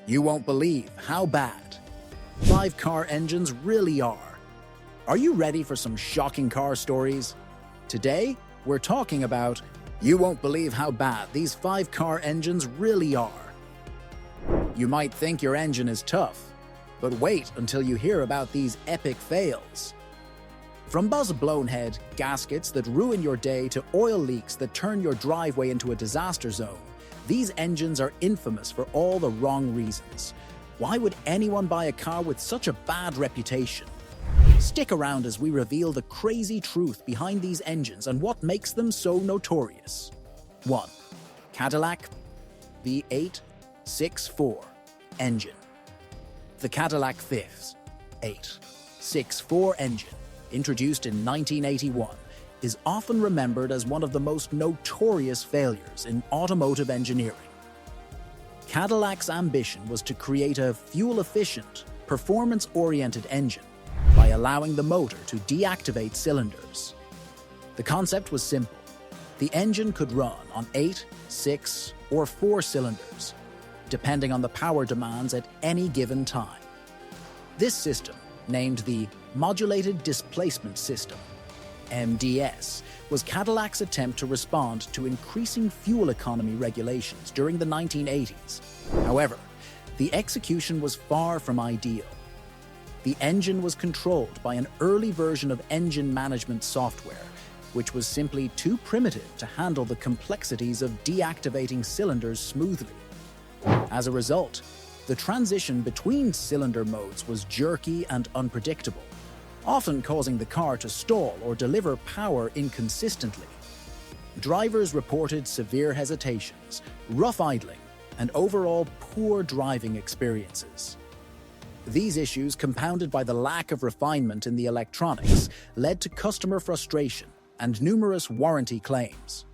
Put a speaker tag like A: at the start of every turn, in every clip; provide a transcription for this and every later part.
A: You won't believe how bad 5-car engines really are. Are you ready for some shocking car stories? Today, we're talking about you won't believe how bad these 5-car engines really are. You might think your engine is tough, but wait until you hear about these epic fails. From buzz-blown-head gaskets that ruin your day to oil leaks that turn your driveway into a disaster zone, these engines are infamous for all the wrong reasons. Why would anyone buy a car with such a bad reputation? Stick around as we reveal the crazy truth behind these engines and what makes them so notorious. 1. Cadillac V8 6.4 engine. The Cadillac V8 6.4 engine, introduced in 1981, is often remembered as one of the most notorious failures in automotive engineering. Cadillac's ambition was to create a fuel-efficient, performance-oriented engine by allowing the motor to deactivate cylinders. The concept was simple. The engine could run on 8, 6, or 4 cylinders, depending on the power demands at any given time. This system, named the Modulated Displacement System, MDS, was Cadillac's attempt to respond to increasing fuel economy regulations during the 1980s. However, the execution was far from ideal. The engine was controlled by an early version of engine management software, which was simply too primitive to handle the complexities of deactivating cylinders smoothly. As a result, the transition between cylinder modes was jerky and unpredictable, often causing the car to stall or deliver power inconsistently. Drivers reported severe hesitations, rough idling, and overall poor driving experiences. These issues, compounded by the lack of refinement in the electronics, led to customer frustration and numerous warranty claims.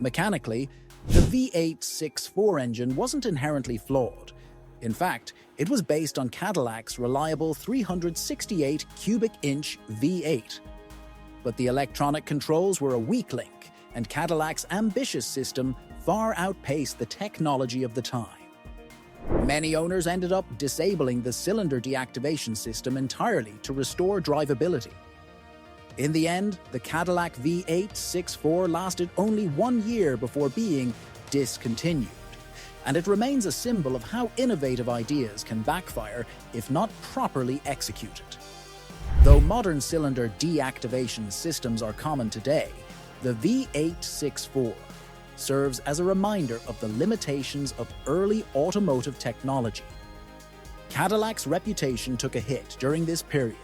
A: Mechanically, the V8 6.4 engine wasn't inherently flawed. In fact, it was based on Cadillac's reliable 368 cubic inch V8. But the electronic controls were a weak link, and Cadillac's ambitious system far outpaced the technology of the time. Many owners ended up disabling the cylinder deactivation system entirely to restore drivability. In the end, the Cadillac V8 6.4 lasted only 1 year before being discontinued, and it remains a symbol of how innovative ideas can backfire if not properly executed. Though modern cylinder deactivation systems are common today, the V8 6.4 serves as a reminder of the limitations of early automotive technology. Cadillac's reputation took a hit during this period,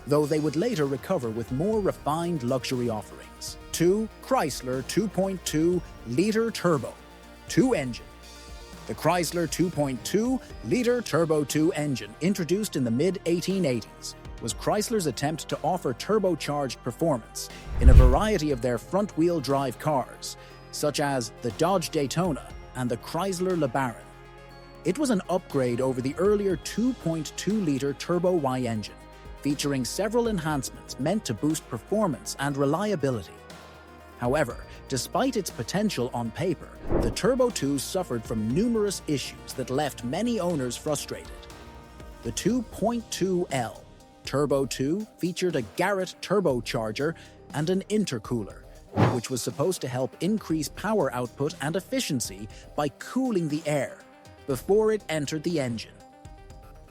A: though they would later recover with more refined luxury offerings. 2. Chrysler 2.2-liter turbo 2 engine. The Chrysler 2.2-liter Turbo 2 engine, introduced in the mid-1880s, was Chrysler's attempt to offer turbocharged performance in a variety of their front-wheel drive cars, such as the Dodge Daytona and the Chrysler LeBaron. It was an upgrade over the earlier 2.2-liter Turbo Y engine, featuring several enhancements meant to boost performance and reliability. However, despite its potential on paper, the Turbo 2 suffered from numerous issues that left many owners frustrated. The 2.2L Turbo 2 featured a Garrett turbocharger and an intercooler, which was supposed to help increase power output and efficiency by cooling the air before it entered the engine.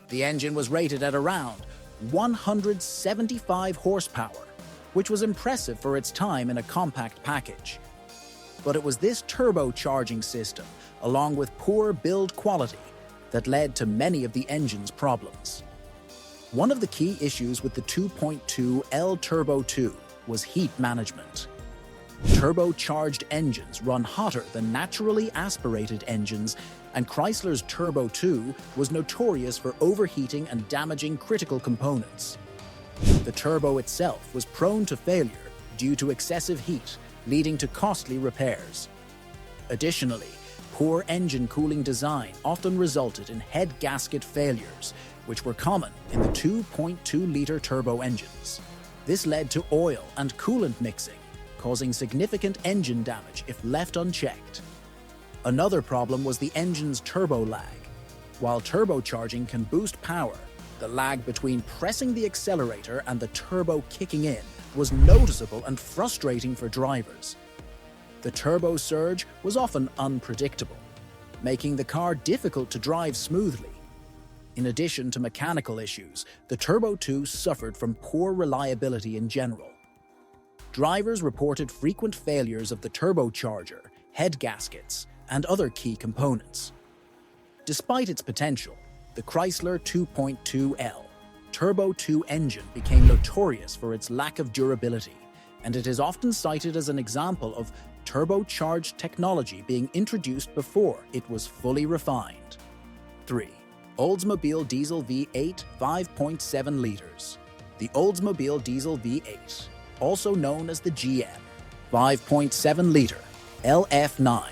A: The engine was rated at around 175 horsepower, which was impressive for its time in a compact package. But it was this turbocharging system, along with poor build quality, that led to many of the engine's problems. One of the key issues with the 2.2L Turbo 2 was heat management. Turbocharged engines run hotter than naturally aspirated engines, and Chrysler's Turbo 2 was notorious for overheating and damaging critical components. The turbo itself was prone to failure due to excessive heat, leading to costly repairs. Additionally, poor engine cooling design often resulted in head gasket failures, which were common in the 2.2-liter turbo engines. This led to oil and coolant mixing, causing significant engine damage if left unchecked. Another problem was the engine's turbo lag. While turbocharging can boost power, the lag between pressing the accelerator and the turbo kicking in was noticeable and frustrating for drivers. The turbo surge was often unpredictable, making the car difficult to drive smoothly. In addition to mechanical issues, the Turbo 2 suffered from poor reliability in general. Drivers reported frequent failures of the turbocharger, head gaskets, and other key components. Despite its potential, the Chrysler 2.2L Turbo 2 engine became notorious for its lack of durability, and it is often cited as an example of turbocharged technology being introduced before it was fully refined. 3. Oldsmobile Diesel V8 5.7 liters. The Oldsmobile Diesel V8, also known as the GM 5.7-liter LF9.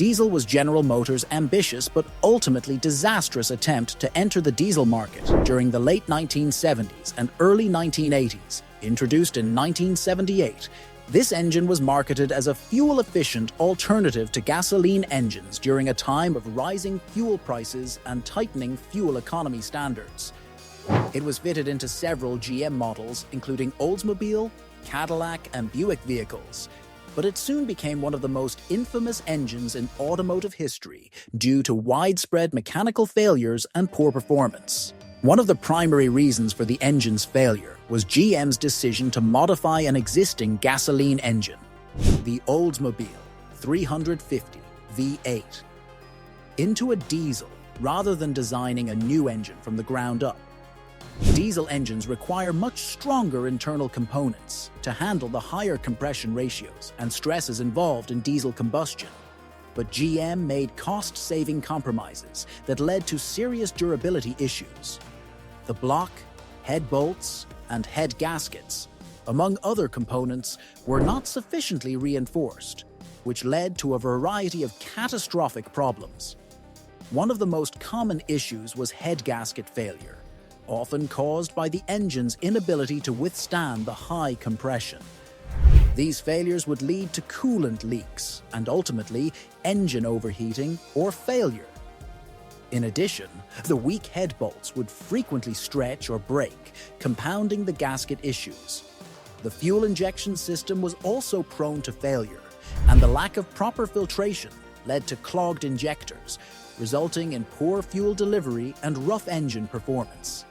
A: Diesel was General Motors' ambitious but ultimately disastrous attempt to enter the diesel market during the late 1970s and early 1980s. Introduced in 1978, this engine was marketed as a fuel-efficient alternative to gasoline engines during a time of rising fuel prices and tightening fuel economy standards. It was fitted into several GM models, including Oldsmobile, Cadillac, and Buick vehicles, but it soon became one of the most infamous engines in automotive history due to widespread mechanical failures and poor performance. One of the primary reasons for the engine's failure was GM's decision to modify an existing gasoline engine, the Oldsmobile 350 V8, into a diesel rather than designing a new engine from the ground up. Diesel engines require much stronger internal components to handle the higher compression ratios and stresses involved in diesel combustion. But GM made cost-saving compromises that led to serious durability issues. The block, head bolts, and head gaskets, among other components, were not sufficiently reinforced, which led to a variety of catastrophic problems. One of the most common issues was head gasket failure, often caused by the engine's inability to withstand the high compression. These failures would lead to coolant leaks and ultimately engine overheating or failure. In addition, the weak head bolts would frequently stretch or break, compounding the gasket issues. The fuel injection system was also prone to failure, and the lack of proper filtration led to clogged injectors, resulting in poor fuel delivery and rough engine performance.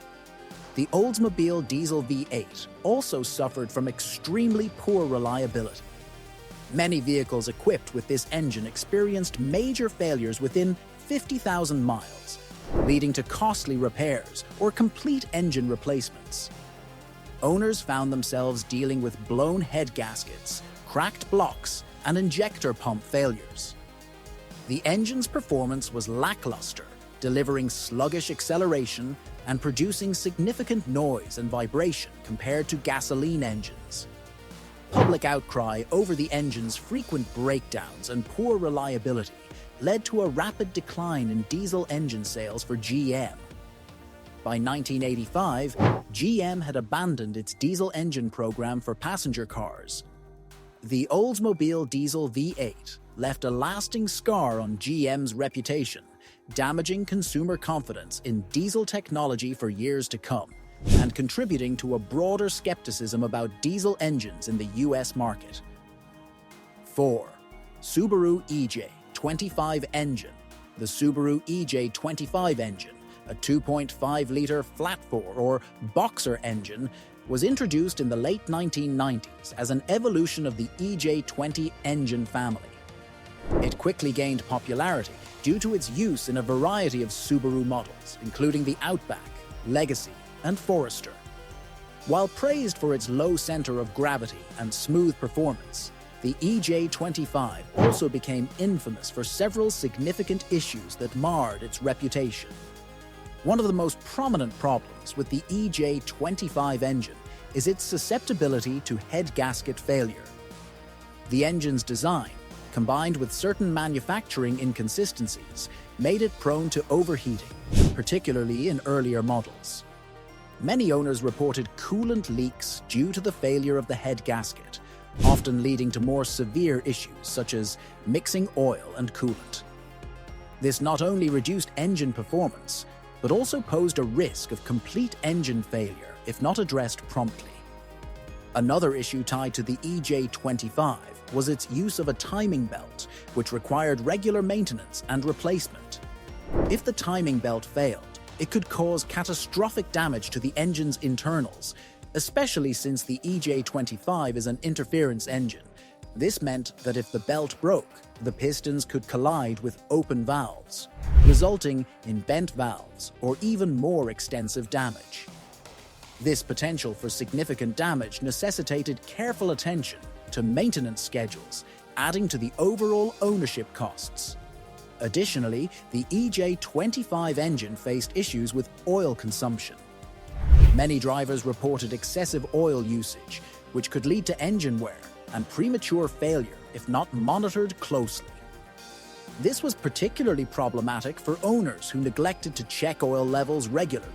A: The Oldsmobile Diesel V8 also suffered from extremely poor reliability. Many vehicles equipped with this engine experienced major failures within 50,000 miles, leading to costly repairs or complete engine replacements. Owners found themselves dealing with blown head gaskets, cracked blocks, and injector pump failures. The engine's performance was lackluster, delivering sluggish acceleration and producing significant noise and vibration compared to gasoline engines. Public outcry over the engine's frequent breakdowns and poor reliability led to a rapid decline in diesel engine sales for GM. By 1985, GM had abandoned its diesel engine program for passenger cars. The Oldsmobile Diesel V8 left a lasting scar on GM's reputation, damaging consumer confidence in diesel technology for years to come, and contributing to a broader skepticism about diesel engines in the US market. 4. Subaru EJ25 engine. The Subaru EJ25 engine, a 2.5-liter flat-four or boxer engine, was introduced in the late 1990s as an evolution of the EJ20 engine family. It quickly gained popularity due to its use in a variety of Subaru models, including the Outback, Legacy, and Forester. While praised for its low center of gravity and smooth performance, the EJ25 also became infamous for several significant issues that marred its reputation. One of the most prominent problems with the EJ25 engine is its susceptibility to head gasket failure. The engine's design, combined with certain manufacturing inconsistencies, made it prone to overheating, particularly in earlier models. Many owners reported coolant leaks due to the failure of the head gasket, often leading to more severe issues such as mixing oil and coolant. This not only reduced engine performance, but also posed a risk of complete engine failure if not addressed promptly. Another issue tied to the EJ25 was its use of a timing belt, which required regular maintenance and replacement. If the timing belt failed, it could cause catastrophic damage to the engine's internals, especially since the EJ25 is an interference engine. This meant that if the belt broke, the pistons could collide with open valves, resulting in bent valves or even more extensive damage. This potential for significant damage necessitated careful attention to maintenance schedules, adding to the overall ownership costs. Additionally, the EJ25 engine faced issues with oil consumption. Many drivers reported excessive oil usage, which could lead to engine wear and premature failure if not monitored closely. This was particularly problematic for owners who neglected to check oil levels regularly,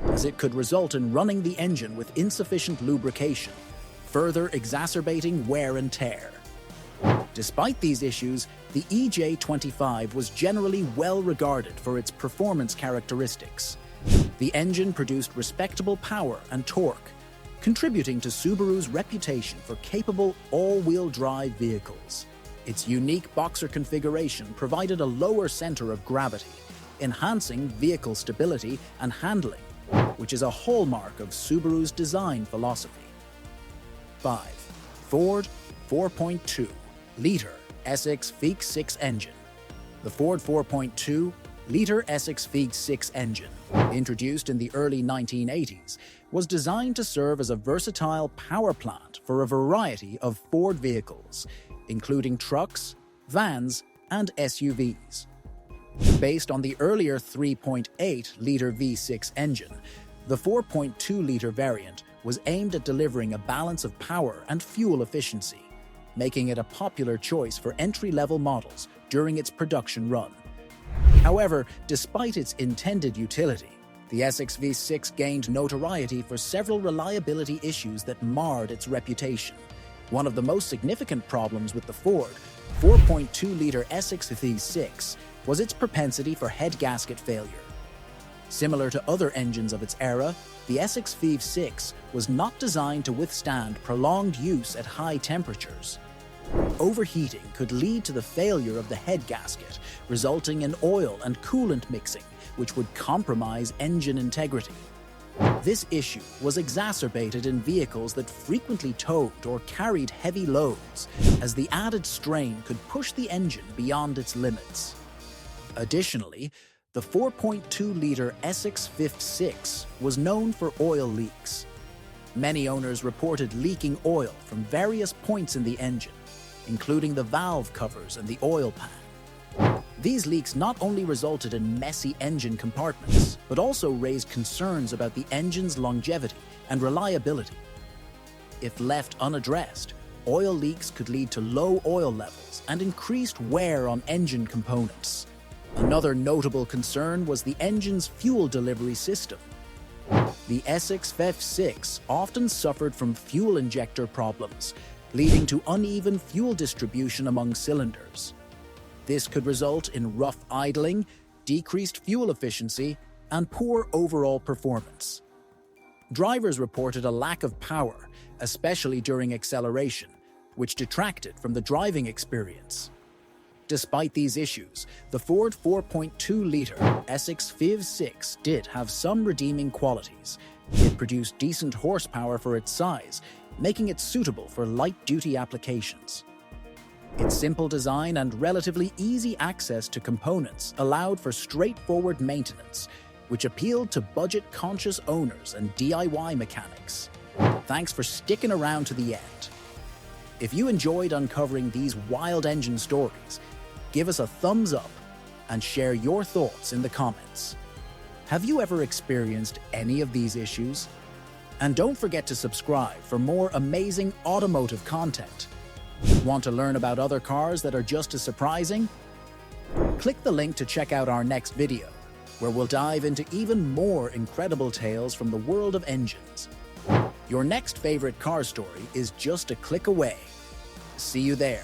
A: as it could result in running the engine with insufficient lubrication, further exacerbating wear and tear. Despite these issues, the EJ25 was generally well regarded for its performance characteristics. The engine produced respectable power and torque, contributing to Subaru's reputation for capable all-wheel drive vehicles. Its unique boxer configuration provided a lower center of gravity, enhancing vehicle stability and handling, which is a hallmark of Subaru's design philosophy. 5. Ford 4.2-liter SX V6 engine. The Ford 4.2-liter SX V6 engine, introduced in the early 1980s, was designed to serve as a versatile power plant for a variety of Ford vehicles, including trucks, vans, and SUVs. Based on the earlier 3.8-liter V6 engine, the 4.2-liter variant was aimed at delivering a balance of power and fuel efficiency, making it a popular choice for entry-level models during its production run. However, despite its intended utility, the SX V6 gained notoriety for several reliability issues that marred its reputation. One of the most significant problems with the Ford 4.2-liter SX V6 was its propensity for head gasket failure. Similar to other engines of its era, the SX V6 was not designed to withstand prolonged use at high temperatures. Overheating could lead to the failure of the head gasket, resulting in oil and coolant mixing, which would compromise engine integrity. This issue was exacerbated in vehicles that frequently towed or carried heavy loads, as the added strain could push the engine beyond its limits. Additionally, the 4.2-liter SX V6 was known for oil leaks. Many owners reported leaking oil from various points in the engine, including the valve covers and the oil pan. These leaks not only resulted in messy engine compartments, but also raised concerns about the engine's longevity and reliability. If left unaddressed, oil leaks could lead to low oil levels and increased wear on engine components. Another notable concern was the engine's fuel delivery system. The SX V6 often suffered from fuel injector problems, leading to uneven fuel distribution among cylinders. This could result in rough idling, decreased fuel efficiency, and poor overall performance. Drivers reported a lack of power, especially during acceleration, which detracted from the driving experience. Despite these issues, the Ford 4.2-liter SX V6 did have some redeeming qualities. It produced decent horsepower for its size, making it suitable for light-duty applications. Its simple design and relatively easy access to components allowed for straightforward maintenance, which appealed to budget-conscious owners and DIY mechanics. Thanks for sticking around to the end. If you enjoyed uncovering these wild engine stories, give us a thumbs up and share your thoughts in the comments. Have you ever experienced any of these issues? And don't forget to subscribe for more amazing automotive content. Want to learn about other cars that are just as surprising? Click the link to check out our next video, where we'll dive into even more incredible tales from the world of engines. Your next favorite car story is just a click away. See you there.